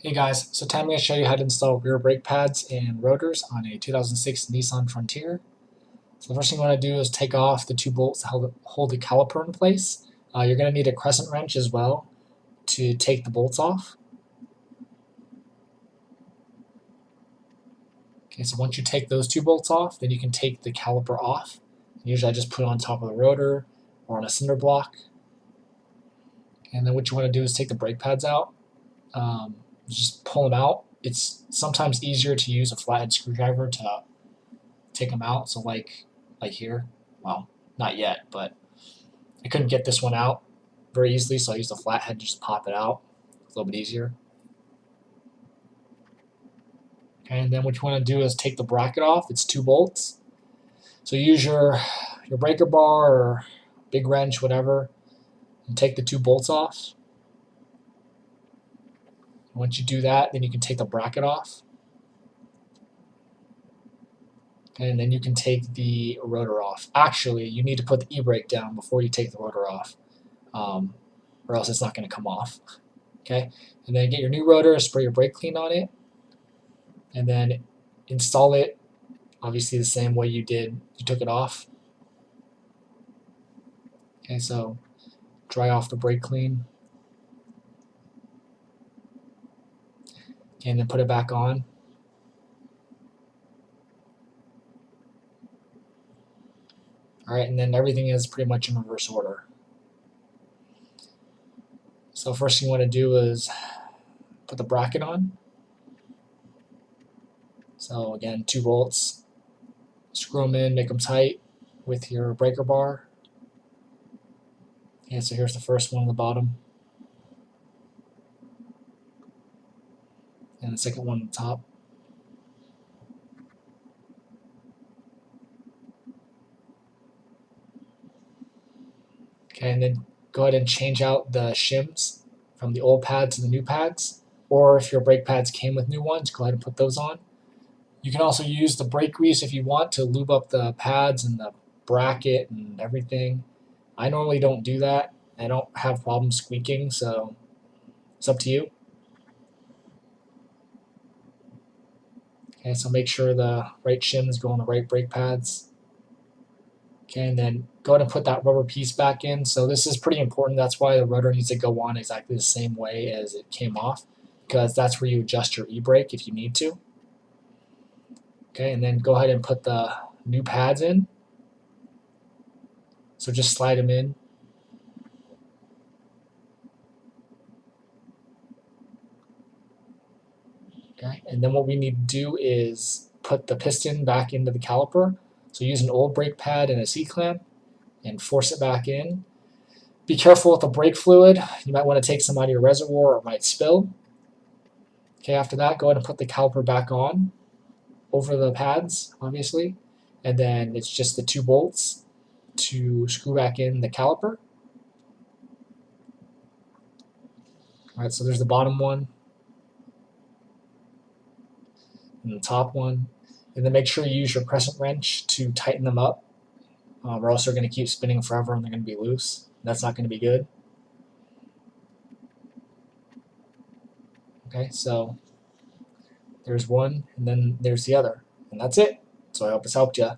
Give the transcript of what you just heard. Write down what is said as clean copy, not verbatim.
Hey guys, so today I'm going to show you how to install rear brake pads and rotors on a 2006 Nissan Frontier. So the first thing you want to do is take off the two bolts that hold the caliper in place. You're going to need a crescent wrench as well to take the bolts off. Okay, so once you take those two bolts off, then you can take the caliper off. Usually I just put it on top of the rotor or on a cinder block. And then what you want to do is take the brake pads out. Just pull them out. It's sometimes easier to use a flathead screwdriver to take them out. So like here, well, not yet, but I couldn't get this one out very easily, so I used a flathead just to pop it out. It's a little bit easier. Okay, and then what you want to do is take the bracket off. It's 2 bolts. So use your breaker bar or big wrench, whatever, and take the 2 bolts off. Once you do that, then you can take the bracket off. And then you can take the rotor off. Actually, you need to put the e-brake down before you take the rotor off, or else it's not going to come off. Okay, and then get your new rotor, spray your brake clean on it, and then install it obviously the same way you took it off. Okay, so dry off the brake clean. Okay, and then put it back on. Alright, and then everything is pretty much in reverse order. So first thing you want to do is put the bracket on. So again, 2 bolts. Screw them in, make them tight with your breaker bar. Okay, so here's the first one on the bottom. And the second one on the top. Okay, and then go ahead and change out the shims from the old pads to the new pads. Or if your brake pads came with new ones, go ahead and put those on. You can also use the brake grease if you want to lube up the pads and the bracket and everything. I normally don't do that. I don't have problems squeaking, so it's up to you. Okay, so make sure the right shims go on the right brake pads. Okay, and then go ahead and put that rubber piece back in. So this is pretty important. That's why the rotor needs to go on exactly the same way as it came off, because that's where you adjust your e-brake if you need to. Okay, and then go ahead and put the new pads in. So just slide them in. Okay, and then what we need to do is put the piston back into the caliper. So use an old brake pad and a C-clamp and force it back in. Be careful with the brake fluid. You might want to take some out of your reservoir or it might spill. Okay, after that, go ahead and put the caliper back on over the pads, obviously. And then it's just the 2 bolts to screw back in the caliper. Alright, so there's the bottom one and the top one. And then make sure you use your crescent wrench to tighten them up, or else they're going to keep spinning forever and they're going to be loose. That's not going to be good. Okay, so there's one, and then there's the other, and that's it. So I hope this helped you.